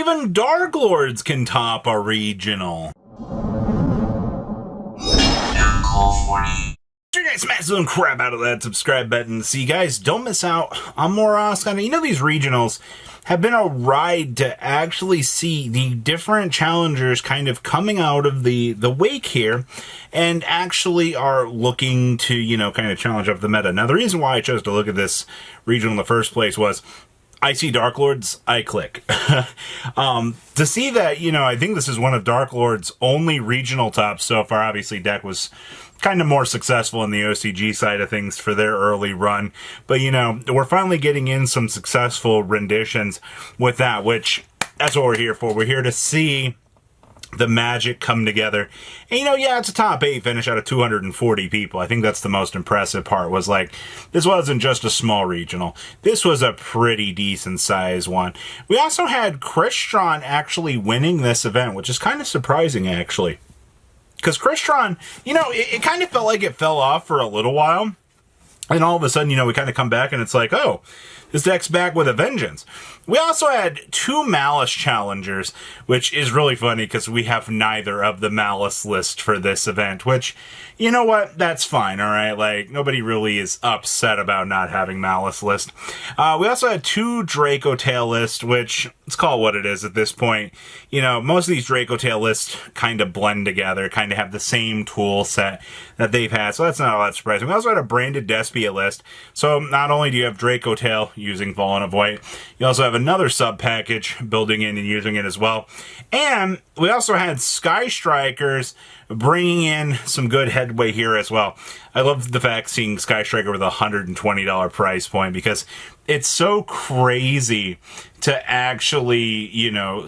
even Darklords can top a regional. Sure, guys, smash the crap out of that subscribe button so you guys don't miss out on more kind of, these regionals have been a ride to actually see the different challengers kind of coming out of the wake here and actually are looking to, kind of challenge up the meta. Now, the reason why I chose to look at this regional in the first place was I see Darklords, I click. To see that, I think this is one of Darklords' only regional tops so far. Obviously, deck was kind of more successful in the OCG side of things for their early run. But, we're finally getting in some successful renditions with that, which that's what we're here for. We're here to see the magic come together. And, yeah, it's a top 8 finish out of 240 people. I think that's the most impressive part, was like, this wasn't just a small regional. This was a pretty decent size one. We also had Crystron actually winning this event, which is kind of surprising, actually. Because Crystron, it kind of felt like it fell off for a little while. And all of a sudden, we kind of come back and it's like, oh, this deck's back with a vengeance. We also had 2 Malice challengers, which is really funny because we have neither of the Malice list for this event, which, you know what, that's fine, all right? Like, nobody really is upset about not having Malice list. We also had 2 Draco Tail lists, which, let's call it what it is at this point. Most of these Draco Tail lists kind of blend together, kind of have the same tool set that they've had, so that's not all that surprising. We also had a branded Despia list, so not only do you have Draco Tail using Fallen of White, you also have another sub package building in and using it as well. And we also had Sky Strikers bringing in some good headway here as well. I love the fact seeing Sky Striker with a $120 price point, because it's so crazy to actually,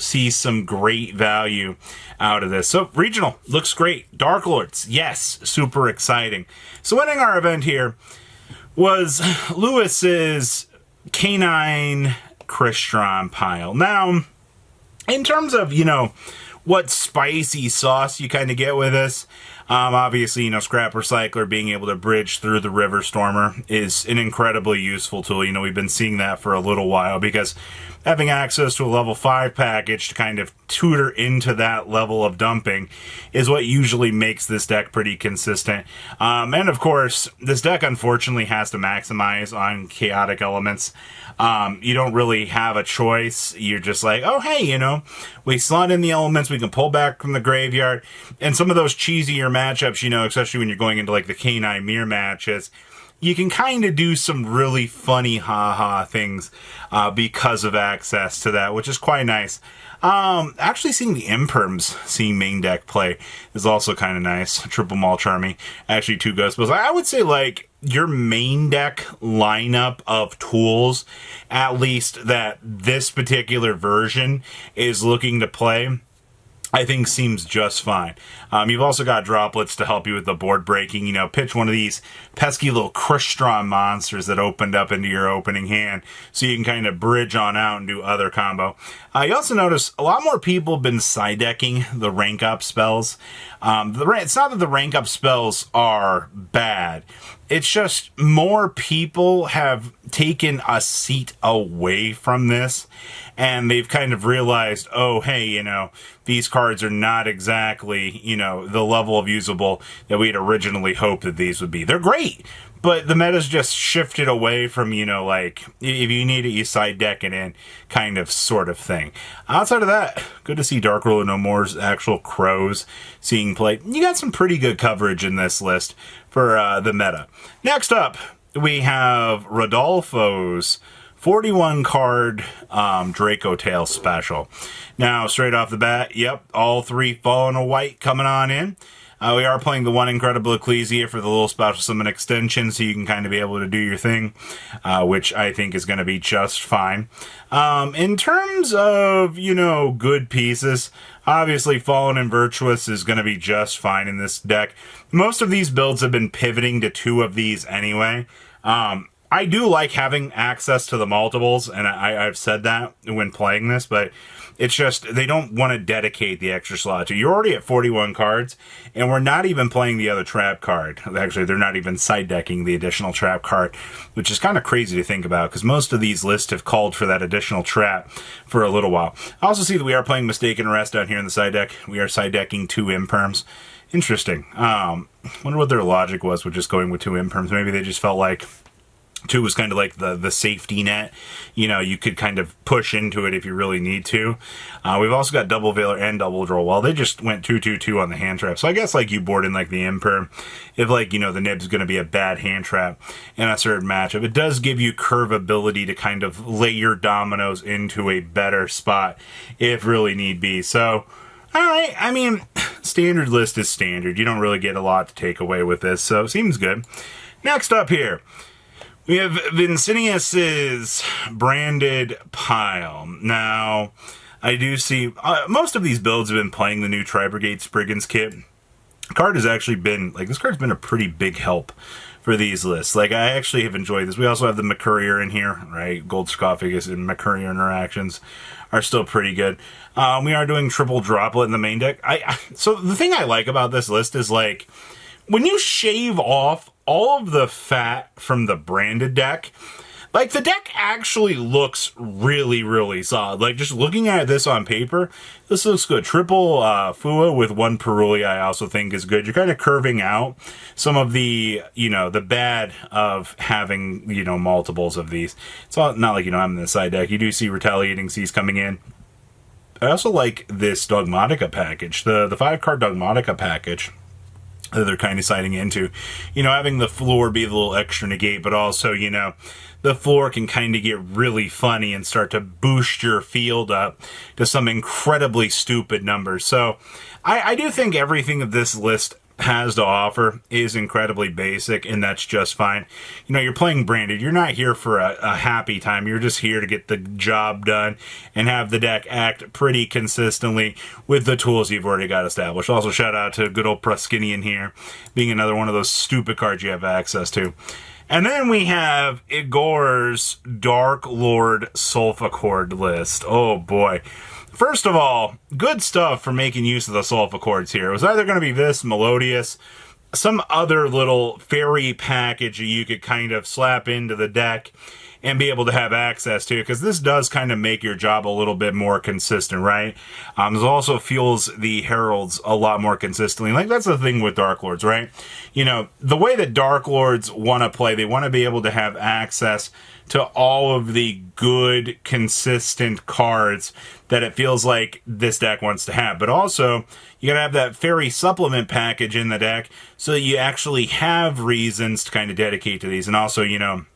see some great value out of this. So regional looks great. Darklords, yes, super exciting. So winning our event here was Lewis's Canine Crystron pile. Now, in terms of, what spicy sauce you kind of get with this, obviously, Scrap Recycler being able to bridge through the River Stormer is an incredibly useful tool. We've been seeing that for a little while, because having access to a level 5 package to kind of tutor into that level of dumping is what usually makes this deck pretty consistent. And of course, this deck unfortunately has to maximize on chaotic elements. You don't really have a choice. You're just like, oh, hey, we slot in the elements, we can pull back from the graveyard. And some of those cheesier matchups, especially when you're going into like the Canine Mirror matches, you can kind of do some really funny ha-ha things because of access to that, which is quite nice. Actually seeing the Imperms, seeing main deck play is also kind of nice. Triple Mulch Army, actually 2 Ghost Spells. I would say, like, your main deck lineup of tools, at least that this particular version is looking to play, I think seems just fine. You've also got droplets to help you with the board breaking. Pitch one of these pesky little Crystron monsters that opened up into your opening hand, so you can kind of bridge on out and do other combo. You also notice a lot more people have been side decking the rank up spells. It's not that the rank up spells are bad. It's just more people have taken a seat away from this, and they've kind of realized, oh, hey, these cards are not exactly, the level of usable that we had originally hoped that these would be. They're great, but the meta's just shifted away from, like, if you need it, you side deck it in kind of sort of thing. Outside of that, good to see Dark Ruler No More's actual crows seeing play. You got some pretty good coverage in this list for the meta. Next up, we have Rodolfo's 41 card Draco Tail special. Now, straight off the bat, yep, all 3 Fallen of White coming on in. We are playing the 1 Incredible Ecclesia for the little special summon extension, so you can kind of be able to do your thing, which I think is going to be just fine. In terms of, good pieces, obviously Fallen and Virtuous is going to be just fine in this deck. Most of these builds have been pivoting to 2 of these anyway. I do like having access to the multiples, and I've said that when playing this, but it's just they don't want to dedicate the extra slot to. You're already at 41 cards, and we're not even playing the other trap card. Actually, they're not even side decking the additional trap card, which is kind of crazy to think about because most of these lists have called for that additional trap for a little while. I also see that we are playing Mistaken Arrest down here in the side deck. We are side decking 2 imperms. Interesting. Wonder what their logic was with just going with 2 imperms. Maybe they just felt like 2 was kind of like the safety net. You know, you could kind of push into it if you really need to. We've also got Double Veiler and Double Droll. Well, they just went 2/2/2 on the hand trap. So I guess like you board in like the Imperm if like, you know, the Nib's going to be a bad hand trap in a certain matchup. It does give you curve ability to kind of lay your dominoes into a better spot if really need be. So, all right. I mean, standard list is standard. You don't really get a lot to take away with this. So seems good. Next up here, we have Vincinius's branded pile. Now, I do see most of these builds have been playing the new Tri-Brigade Spriggans kit. The card has actually been, like, this card's been a pretty big help for these lists. Like, I actually have enjoyed this. We also have the McCourier in here, right? Gold Sarcophagus and McCourier interactions are still pretty good. We are doing triple droplet in the main deck. So the thing I like about this list is, like, when you shave off all of the fat from the branded deck, like, the deck actually looks really, really solid. Like, just looking at this on paper, this looks good. Triple Fua with 1 Peruli I also think is good. You're kind of curving out some of the, you know, the bad of having, you know, multiples of these. It's not like, you know, I'm in the side deck. You do see Retaliating Seas coming in. I also like this Dogmatica package, the 5-card Dogmatica package that they're kind of siding into. You know, having the floor be a little extra negate, but also, you know, the floor can kind of get really funny and start to boost your field up to some incredibly stupid numbers. So I do think everything that this list has to offer is incredibly basic, and that's just fine. You know, you're playing branded. You're not here for a happy time. You're just here to get the job done and have the deck act pretty consistently with the tools you've already got established. Also, shout out to good old Pruskinian here, being another one of those stupid cards you have access to. And then we have Igor's Dark Lord Solfachord list. Oh boy. First of all, good stuff for making use of the Solfachords here. It was either going to be this, Melodious, some other little fairy package that you could kind of slap into the deck and be able to have access to, because this does kind of make your job a little bit more consistent, right? This also fuels the Heralds a lot more consistently. Like, that's the thing with Darklords, right? You know, the way that Darklords want to play, they want to be able to have access to all of the good, consistent cards that it feels like this deck wants to have. But also, you gotta have that fairy supplement package in the deck so that you actually have reasons to kind of dedicate to these. And also, you know,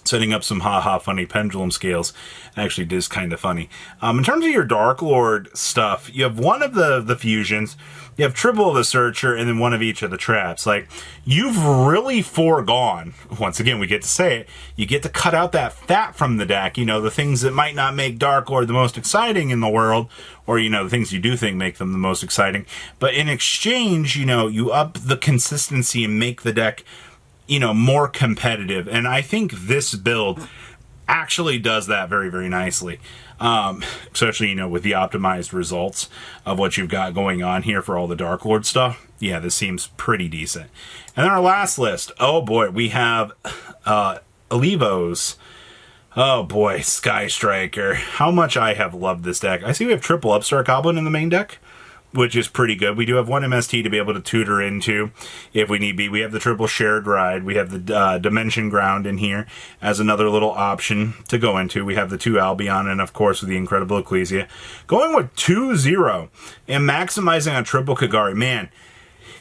setting up some funny pendulum scales actually is kind of funny. In terms of your Dark Lord stuff, you have one of the fusions, you have triple of the Searcher, and then one of each of the traps. Like, you've really foregone, once again, we get to say it, you get to cut out that fat from the deck, you know, the things that might not make Dark Lord the most exciting in the world, or, you know, the things you do think make them the most exciting. But in exchange, you know, you up the consistency and make the deck, you know, more competitive. And I think this build actually does that very, very nicely. Especially, you know, with the optimized results of what you've got going on here for all the Dark Lord stuff. Yeah, this seems pretty decent. And then our last list. Oh boy, we have Alevos. Oh boy, Sky Striker. How much I have loved this deck. I see we have triple Upstart Goblin in the main deck, which is pretty good. We do have one MST to be able to tutor into if we need be. We have the triple Shared Ride. We have the Dimension Ground in here as another little option to go into. We have the 2 Albion, and of course with the Incredible Ecclesia. Going with 2-0 and maximizing on triple Kagari. Man,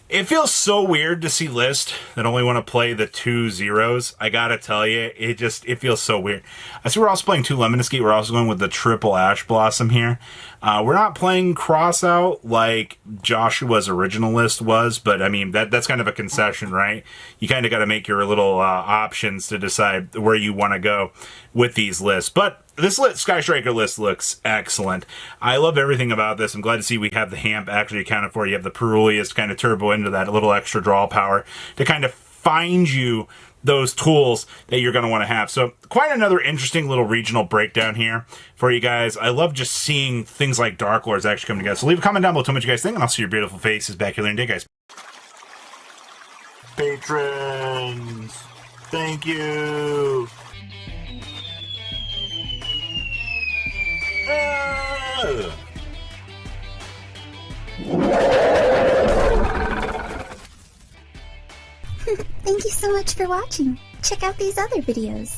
it feels so weird to see lists that only want to play the 2 zeros. I gotta tell you, it feels so weird. I see we're also playing 2 Lemon Escape. We're also going with the triple Ash Blossom here. We're not playing Cross Out like Joshua's original list was, but I mean, that's kind of a concession, right? You kind of got to make your little options to decide where you want to go with these lists. But this Sky Striker list looks excellent. I love everything about this. I'm glad to see we have the Hamp actually accounted for. You have the Perulius to kind of turbo into that little extra draw power to kind of find you those tools that you're going to want to have. So quite another interesting little regional breakdown here for you guys. I love just seeing things like Darklords actually come together. So leave a comment down below, tell me what you guys think, and I'll see your beautiful faces back here later in the day, guys. Patrons, thank you. Thank you so much for watching. Check out these other videos.